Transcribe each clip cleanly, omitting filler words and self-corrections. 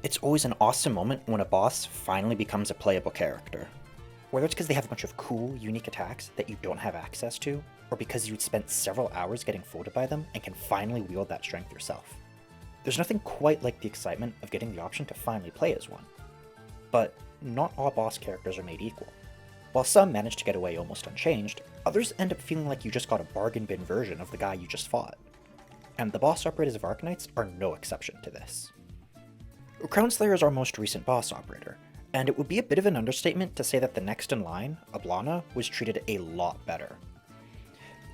It's always an awesome moment when a boss finally becomes a playable character. Whether it's because they have a bunch of cool, unique attacks that you don't have access to, or because you'd spent several hours getting folded by them and can finally wield that strength yourself. There's nothing quite like the excitement of getting the option to finally play as one. But not all boss characters are made equal. While some manage to get away almost unchanged, others end up feeling like you just got a bargain bin version of the guy you just fought. And the boss operators of Arknights are no exception to this. Crownslayer is our most recent boss operator, and it would be a bit of an understatement to say that the next in line, Viviana, was treated a lot better.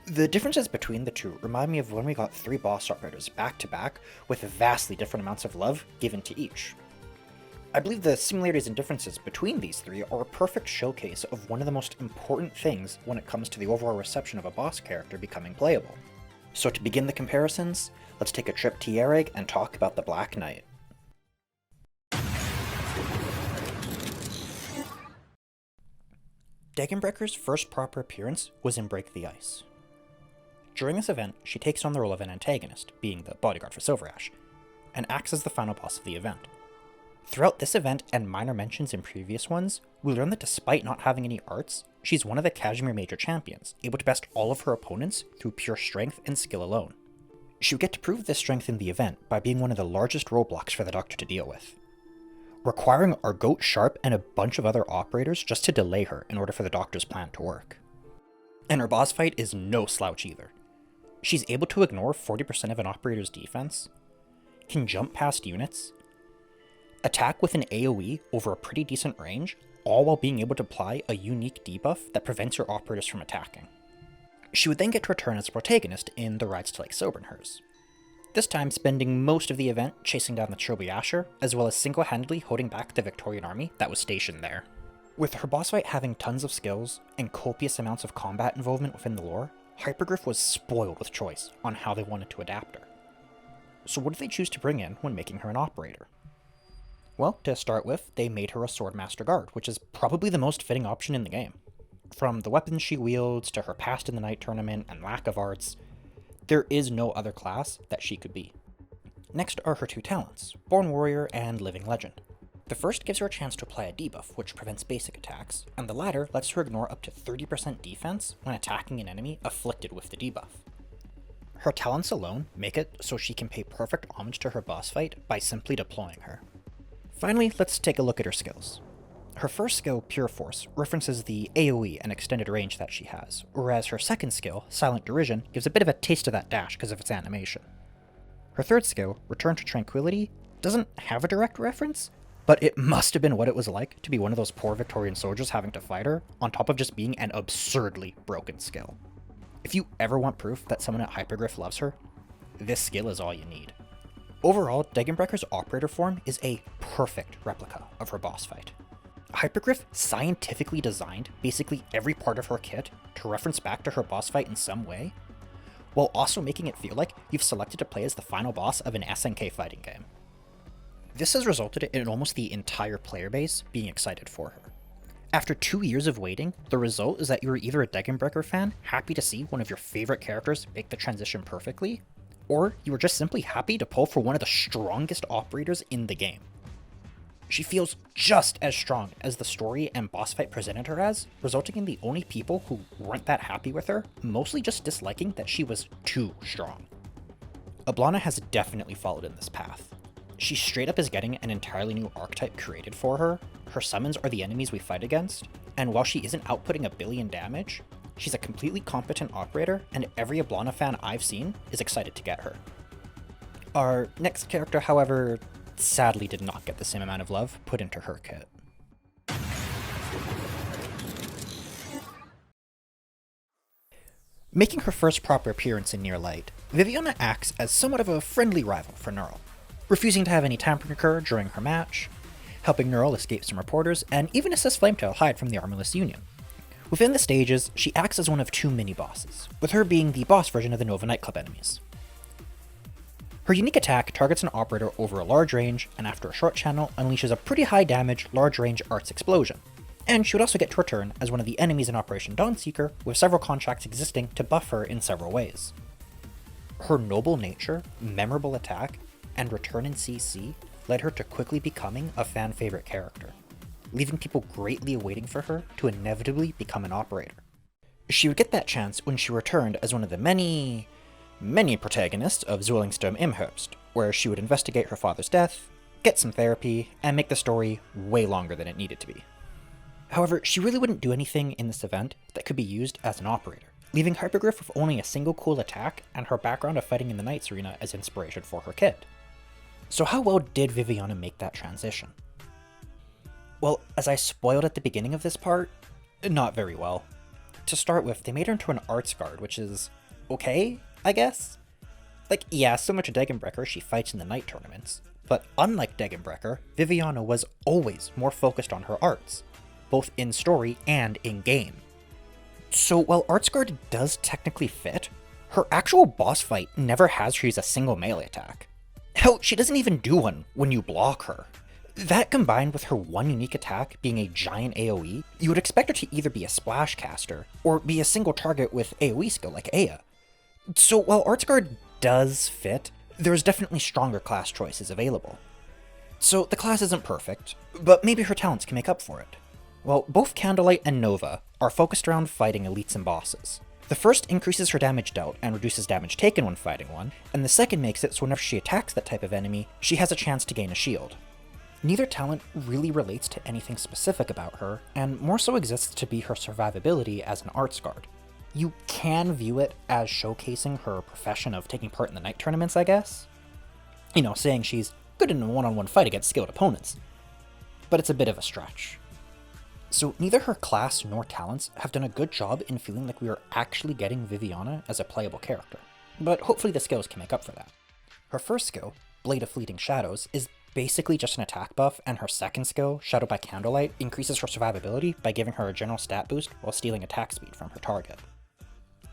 The differences between the two remind me of when we got 3 boss operators back to back with vastly different amounts of love given to each. I believe the similarities and differences between these 3 are a perfect showcase of one of the most important things when it comes to the overall reception of a boss character becoming playable. So to begin the comparisons, let's take a trip to Yereg and talk about the Black Knight. Degenbrecher's first proper appearance was in Break the Ice. During this event, she takes on the role of an antagonist, being the bodyguard for Silver Ash, and acts as the final boss of the event. Throughout this event and minor mentions in previous ones, we learn that despite not having any arts, she's one of the Kashmir Major champions, able to best all of her opponents through pure strength and skill alone. She would get to prove this strength in the event by being one of the largest roadblocks for the Doctor to deal with, requiring our Goat Sharp and a bunch of other operators just to delay her in order for the Doctor's plan to work. And her boss fight is no slouch either. She's able to ignore 40% of an operator's defense, can jump past units, attack with an AoE over a pretty decent range, all while being able to apply a unique debuff that prevents your operators from attacking. She would then get to return as a protagonist in the Rides to Lake Sobernhurst, this time spending most of the event chasing down the Trilby Asher, as well as single-handedly holding back the Victorian army that was stationed there. With her boss fight having tons of skills and copious amounts of combat involvement within the lore, Hypergriff was spoiled with choice on how they wanted to adapt her. So what did they choose to bring in when making her an operator? Well, to start with, they made her a Swordmaster Guard, which is probably the most fitting option in the game. From the weapons she wields to her past in the Night Tournament and lack of arts, there is no other class that she could be. Next are her 2 talents, Born Warrior and Living Legend. The first gives her a chance to apply a debuff, which prevents basic attacks, and the latter lets her ignore up to 30% defense when attacking an enemy afflicted with the debuff. Her talents alone make it so she can pay perfect homage to her boss fight by simply deploying her. Finally, let's take a look at her skills. Her first skill, Pure Force, references the AoE and extended range that she has, whereas her second skill, Silent Derision, gives a bit of a taste of that dash because of its animation. Her third skill, Return to Tranquility, doesn't have a direct reference, but it must have been what it was like to be one of those poor Victorian soldiers having to fight her, on top of just being an absurdly broken skill. If you ever want proof that someone at Hypergriff loves her, this skill is all you need. Overall, Degenbrecher's operator form is a perfect replica of her boss fight. Hypergriff scientifically designed basically every part of her kit to reference back to her boss fight in some way, while also making it feel like you've selected to play as the final boss of an SNK fighting game. This has resulted in almost the entire player base being excited for her. After 2 years of waiting, the result is that you're either a Degenbrecher fan, happy to see one of your favorite characters make the transition perfectly, or you are just simply happy to pull for one of the strongest operators in the game. She feels just as strong as the story and boss fight presented her as, resulting in the only people who weren't that happy with her mostly just disliking that she was too strong. Viviana has definitely followed in this path. She straight up is getting an entirely new archetype created for her, her summons are the enemies we fight against, and while she isn't outputting 1 billion damage, she's a completely competent operator, and every Viviana fan I've seen is excited to get her. Our next character, however, sadly did not get the same amount of love put into her kit. Making her first proper appearance in Near Light, Viviana acts as somewhat of a friendly rival for Neural, refusing to have any tampering occur during her match, helping Neural escape some reporters, and even assist Flametail hide from the Armorless Union. Within the stages, she acts as one of 2 mini-bosses, with her being the boss version of the Nova Nightclub enemies. Her unique attack targets an operator over a large range, and after a short channel, unleashes a pretty high damage, large range arts explosion. And she would also get to return as one of the enemies in Operation Dawnseeker, with several contracts existing to buff her in several ways. Her noble nature, memorable attack, and return in CC led her to quickly becoming a fan favorite character, leaving people greatly waiting for her to inevitably become an operator. She would get that chance when she returned as one of the many protagonists of Zwillingsturm Imherbst, where she would investigate her father's death, get some therapy, and make the story way longer than it needed to be. However, she really wouldn't do anything in this event that could be used as an operator, leaving Hypergriff with only a single cool attack and her background of fighting in the Knights arena as inspiration for her kit. So how well did Viviana make that transition? Well, as I spoiled at the beginning of this part, not very well. To start with, they made her into an arts guard, which is okay, I guess? Like, yeah, similar to Degenbrecher, she fights in the Knight tournaments, but unlike Degenbrecher, Viviana was always more focused on her arts, both in story and in game. So while arts guard does technically fit, her actual boss fight never has her use a single melee attack. Hell, she doesn't even do one when you block her. That combined with her one unique attack being a giant AoE, you would expect her to either be a splash caster, or be a single target with AoE skill like Aya. So while Arts Guard does fit, there's definitely stronger class choices available. So the class isn't perfect, but maybe her talents can make up for it. Well, both Candlelight and Nova are focused around fighting elites and bosses. The first increases her damage dealt and reduces damage taken when fighting one, and the second makes it so whenever she attacks that type of enemy, she has a chance to gain a shield. Neither talent really relates to anything specific about her, and more so exists to be her survivability as an arts guard. You can view it as showcasing her profession of taking part in the Knight tournaments, I guess. You know, saying she's good in a one-on-one fight against skilled opponents. But it's a bit of a stretch. So neither her class nor talents have done a good job in feeling like we are actually getting Viviana as a playable character, but hopefully the skills can make up for that. Her first skill, Blade of Fleeting Shadows, is basically just an attack buff, and her second skill, Shadowed by Candlelight, increases her survivability by giving her a general stat boost while stealing attack speed from her target.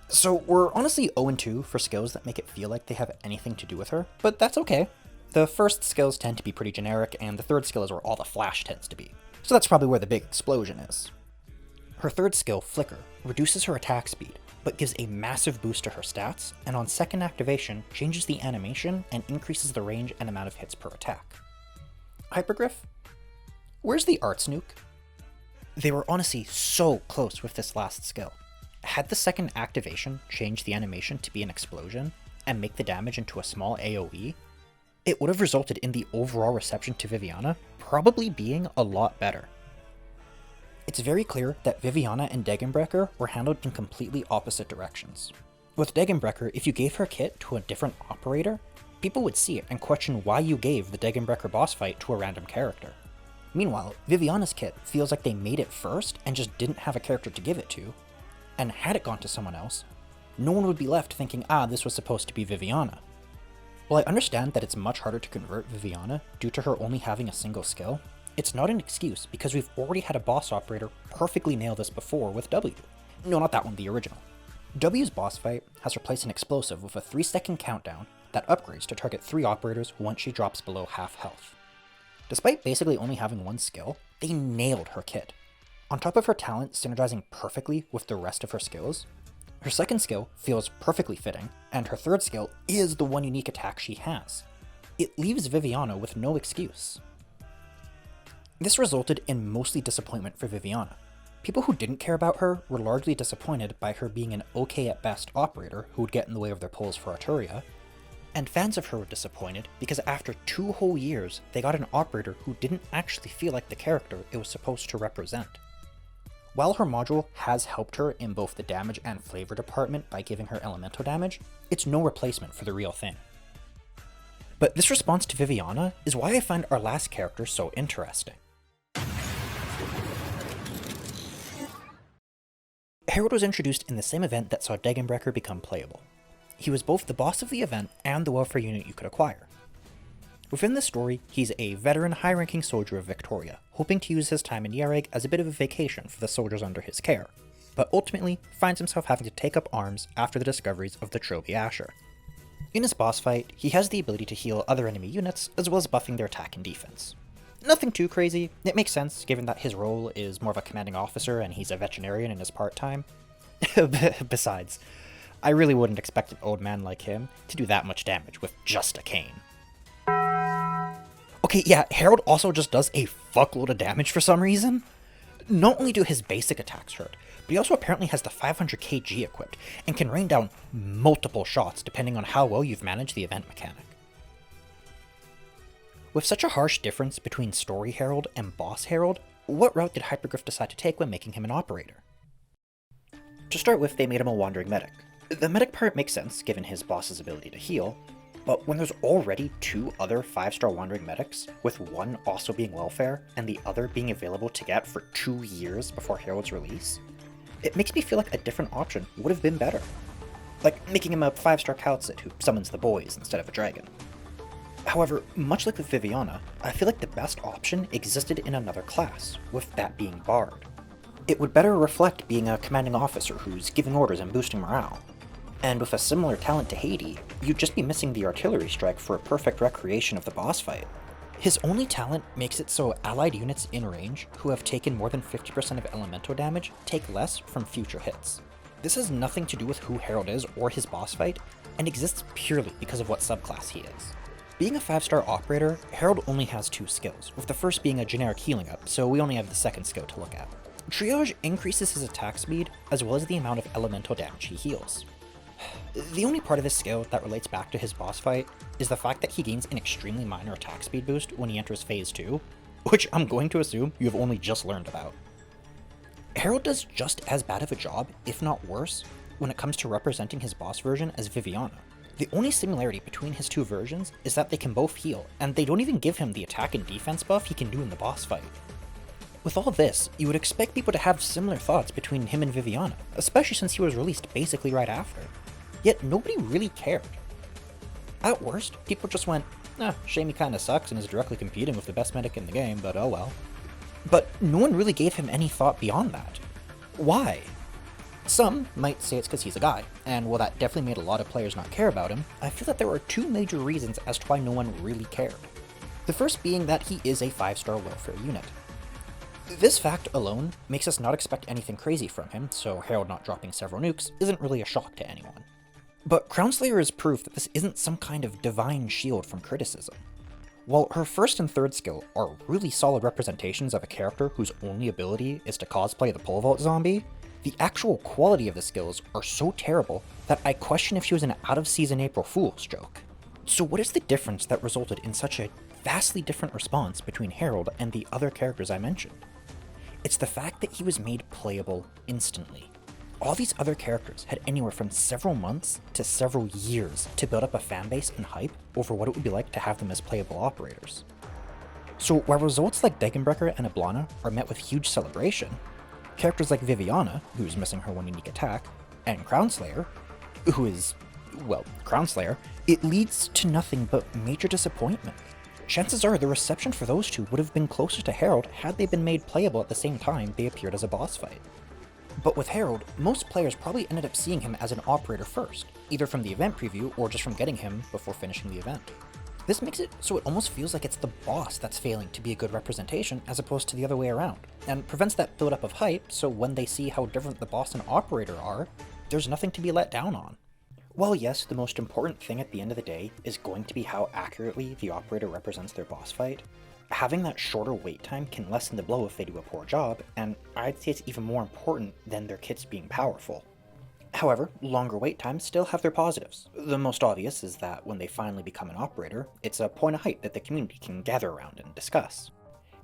So we're honestly 0-2 for skills that make it feel like they have anything to do with her, but that's okay. The first skills tend to be pretty generic, and the third skill is where all the flash tends to be. So that's probably where the big explosion is. Her third skill, Flicker, reduces her attack speed, but gives a massive boost to her stats, and on second activation, changes the animation and increases the range and amount of hits per attack. Hypergriff? Where's the arts nuke? They were honestly so close with this last skill. Had the second activation change the animation to be an explosion, and make the damage into a small AoE, it would have resulted in the overall reception to Viviana probably being a lot better. It's very clear that Viviana and Degenbrecher were handled in completely opposite directions. With Degenbrecher, if you gave her kit to a different operator, people would see it and question why you gave the Degenbrecher boss fight to a random character. Meanwhile, Viviana's kit feels like they made it first and just didn't have a character to give it to, and had it gone to someone else, no one would be left thinking, this was supposed to be Viviana. While I understand that it's much harder to convert Viviana due to her only having a single skill, it's not an excuse because we've already had a boss operator perfectly nail this before with W. No, not that one, the original. W's boss fight has her place an explosive with a 3-second countdown that upgrades to target 3 operators once she drops below half health. Despite basically only having one skill, they nailed her kit. On top of her talent synergizing perfectly with the rest of her skills, her second skill feels perfectly fitting, and her third skill is the one unique attack she has. It leaves Viviana with no excuse. This resulted in mostly disappointment for Viviana. People who didn't care about her were largely disappointed by her being an okay at best operator who would get in the way of their pulls for Arturia, and fans of her were disappointed because after 2 whole years they got an operator who didn't actually feel like the character it was supposed to represent. While her module has helped her in both the damage and flavor department by giving her elemental damage, it's no replacement for the real thing. But this response to Viviana is why I find our last character so interesting. Harold was introduced in the same event that saw Degenbrecher become playable. He was both the boss of the event and the welfare unit you could acquire. Within the story, he's a veteran high-ranking soldier of Victoria, hoping to use his time in Yereg as a bit of a vacation for the soldiers under his care, but ultimately finds himself having to take up arms after the discoveries of the Trilby Asher. In his boss fight, he has the ability to heal other enemy units, as well as buffing their attack and defense. Nothing too crazy, it makes sense given that his role is more of a commanding officer and he's a veterinarian in his part-time. Besides, I really wouldn't expect an old man like him to do that much damage with just a cane. Okay, yeah, Herald also just does a fuckload of damage for some reason. Not only do his basic attacks hurt, but he also apparently has the 500 kg equipped and can rain down multiple shots depending on how well you've managed the event mechanic. With such a harsh difference between Story Herald and Boss Herald, what route did Hypergriff decide to take when making him an operator? To start with, they made him a wandering medic. The medic part makes sense given his boss's ability to heal, but when there's already 2 other 5-star wandering medics, with one also being welfare and the other being available to get for 2 years before Herald's release, it makes me feel like a different option would have been better. Like making him a 5-star Calcit who summons the boys instead of a dragon. However, much like with Viviana, I feel like the best option existed in another class, with that being Bard. It would better reflect being a commanding officer who's giving orders and boosting morale. And with a similar talent to Haiti, you'd just be missing the artillery strike for a perfect recreation of the boss fight. His only talent makes it so allied units in range who have taken more than 50% of elemental damage take less from future hits. This has nothing to do with who Herald is or his boss fight, and exists purely because of what subclass he is. Being a 5-star operator, Herald only has 2 skills, with the first being a generic healing up, so we only have the second skill to look at. Triage increases his attack speed, as well as the amount of elemental damage he heals. The only part of this skill that relates back to his boss fight is the fact that he gains an extremely minor attack speed boost when he enters phase 2, which I'm going to assume you have only just learned about. Herald does just as bad of a job, if not worse, when it comes to representing his boss version as Viviana. The only similarity between his 2 versions is that they can both heal, and they don't even give him the attack and defense buff he can do in the boss fight. With all this, you would expect people to have similar thoughts between him and Viviana, especially since he was released basically right after. Yet nobody really cared. At worst, people just went, shame he kinda sucks and is directly competing with the best medic in the game, but oh well. But no one really gave him any thought beyond that. Why? Some might say it's because he's a guy, and while that definitely made a lot of players not care about him, I feel that there are 2 major reasons as to why no one really cared. The first being that he is a 5-star welfare unit. This fact alone makes us not expect anything crazy from him, so Herald not dropping several nukes isn't really a shock to anyone. But Crownslayer is proof that this isn't some kind of divine shield from criticism. While her first and third skill are really solid representations of a character whose only ability is to cosplay the pole vault zombie, the actual quality of the skills are so terrible that I question if she was an out-of-season April Fool's joke. So what is the difference that resulted in such a vastly different response between Herald and the other characters I mentioned? It's the fact that he was made playable instantly. All these other characters had anywhere from several months to several years to build up a fanbase and hype over what it would be like to have them as playable operators. So while results like Degenbrecher and Ablana are met with huge celebration, characters like Viviana, who's missing her one unique attack, and Crownslayer, who is, well, Crownslayer, it leads to nothing but major disappointment. Chances are the reception for those 2 would have been closer to Herald had they been made playable at the same time they appeared as a boss fight. But with Herald, most players probably ended up seeing him as an operator first, either from the event preview or just from getting him before finishing the event. This makes it so it almost feels like it's the boss that's failing to be a good representation as opposed to the other way around, and prevents that build-up of hype so when they see how different the boss and operator are, there's nothing to be let down on. While yes, the most important thing at the end of the day is going to be how accurately the operator represents their boss fight, having that shorter wait time can lessen the blow if they do a poor job, and I'd say it's even more important than their kits being powerful. However, longer wait times still have their positives. The most obvious is that when they finally become an operator, it's a point of hype that the community can gather around and discuss.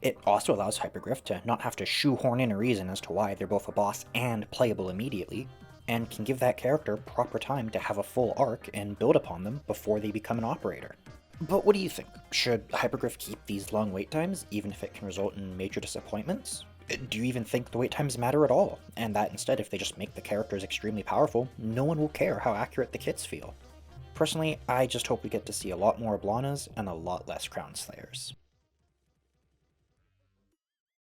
It also allows Hypergriff to not have to shoehorn in a reason as to why they're both a boss and playable immediately, and can give that character proper time to have a full arc and build upon them before they become an operator. But what do you think? Should Hypergriff keep these long wait times, even if it can result in major disappointments? Do you even think the wait times matter at all, and that instead if they just make the characters extremely powerful, no one will care how accurate the kits feel? Personally, I just hope we get to see a lot more Ablanas and a lot less Crownslayers.